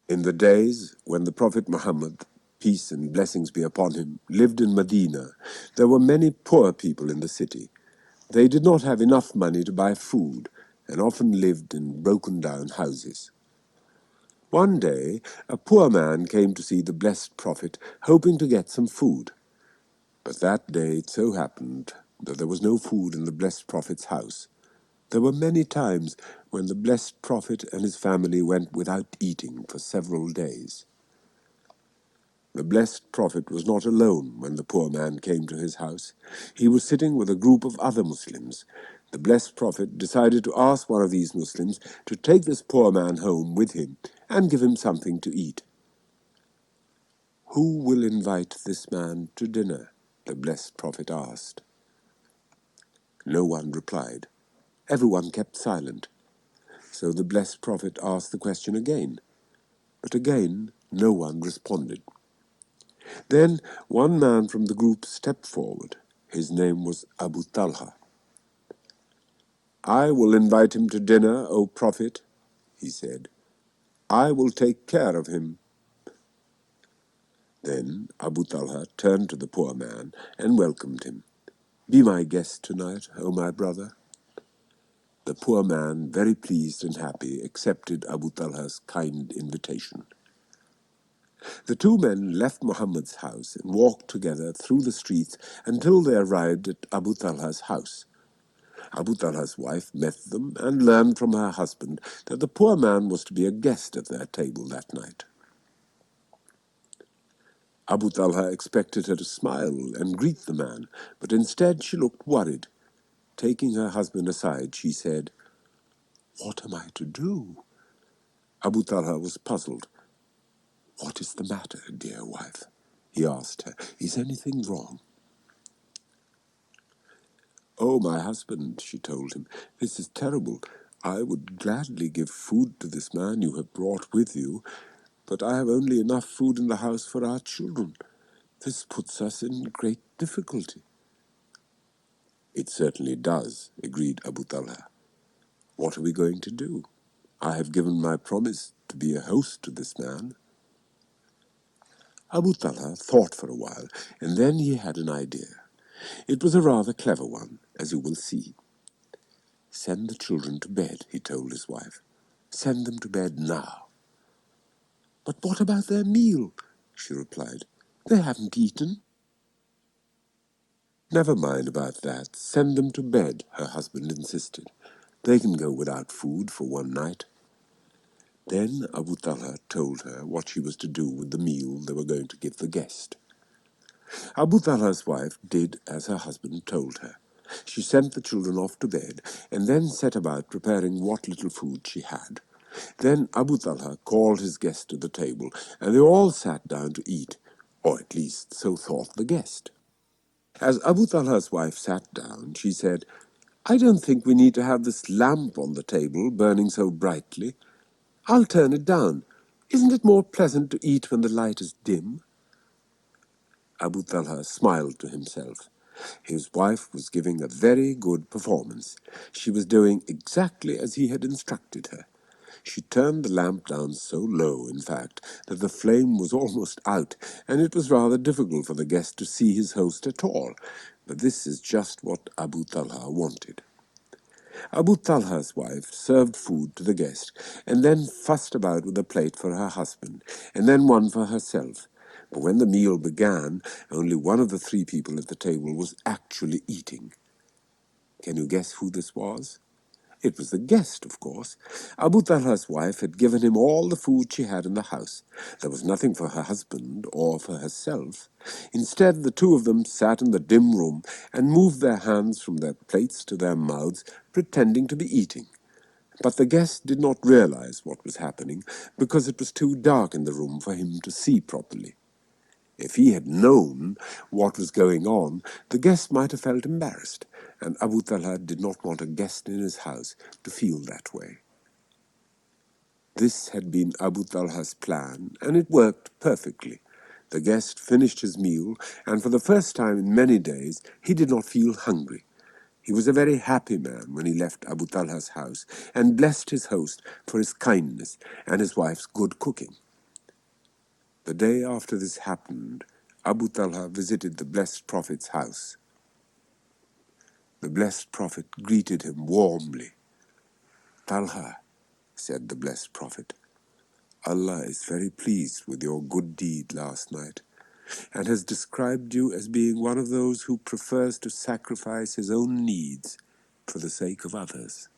In the days when the Prophet Muhammad, peace and blessings be upon him, lived in Medina, there were many poor people in the city. They did not have enough money to buy food and often lived in broken-down houses. One day, a poor man came to see the blessed Prophet, hoping to get some food. But that day it so happened that there was no food in the blessed Prophet's house. There were many times when the blessed Prophet and his family went without eating for several days. The blessed Prophet was not alone when the poor man came to his house. He was sitting with a group of other Muslims. The blessed Prophet decided to ask one of these Muslims to take this poor man home with him and give him something to eat. "Who will invite this man to dinner?" the blessed Prophet asked. No one replied. Everyone kept silent. So the blessed Prophet asked the question again. But again, no one responded. Then one man from the group stepped forward. His name was Abu Talha. "I will invite him to dinner, O Prophet," he said. "I will take care of him." Then Abu Talha turned to the poor man and welcomed him. "Be my guest tonight, O my brother." The poor man, very pleased and happy, accepted Abu Talha's kind invitation. The two men left Muhammad's house and walked together through the streets until they arrived at Abu Talha's house. Abu Talha's wife met them and learned from her husband that the poor man was to be a guest at their table that night. Abu Talha expected her to smile and greet the man, but instead she looked worried. Taking her husband aside, she said, "What am I to do?" Abu Talha was puzzled. "What is the matter, dear wife?" he asked her. "Is anything wrong?" "Oh, my husband," she told him, "this is terrible. I would gladly give food to this man you have brought with you, but I have only enough food in the house for our children. This puts us in great difficulty." "It certainly does," agreed Abu Talha. "What are we going to do? I have given my promise to be a host to this man." Abu Talha thought for a while, and then he had an idea. It was a rather clever one, as you will see. "Send the children to bed," he told his wife. "Send them to bed now." "But what about their meal?" she replied. "They haven't eaten." "Never mind about that. Send them to bed," her husband insisted. "They can go without food for one night." Then Abu Talha told her what she was to do with the meal they were going to give the guest. Abu Talha's wife did as her husband told her. She sent the children off to bed and then set about preparing what little food she had. Then Abu Talha called his guest to the table, and they all sat down to eat, or at least so thought the guest. As Abu Talha's wife sat down, she said, "I don't think we need to have this lamp on the table burning so brightly. I'll turn it down. Isn't it more pleasant to eat when the light is dim?" Abu Talha smiled to himself. His wife was giving a very good performance. She was doing exactly as he had instructed her. She turned the lamp down so low, in fact, that the flame was almost out, and it was rather difficult for the guest to see his host at all. But this is just what Abu Talha wanted. Abu Talha's wife served food to the guest, and then fussed about with a plate for her husband, and then one for herself. But when the meal began, only one of the three people at the table was actually eating. Can you guess who this was? It was the guest, of course. Abu Talha's wife had given him all the food she had in the house. There was nothing for her husband or for herself. Instead, the two of them sat in the dim room and moved their hands from their plates to their mouths, pretending to be eating. But the guest did not realize what was happening, because it was too dark in the room for him to see properly. If he had known what was going on, the guest might have felt embarrassed, and Abu Talha did not want a guest in his house to feel that way. This had been Abu Talha's plan, and it worked perfectly. The guest finished his meal, and for the first time in many days, he did not feel hungry. He was a very happy man when he left Abu Talha's house, and blessed his host for his kindness and his wife's good cooking. The day after this happened, Abu Talha visited the blessed Prophet's house. The blessed Prophet greeted him warmly. "Talha," said the blessed Prophet, "Allah is very pleased with your good deed last night, and has described you as being one of those who prefers to sacrifice his own needs for the sake of others."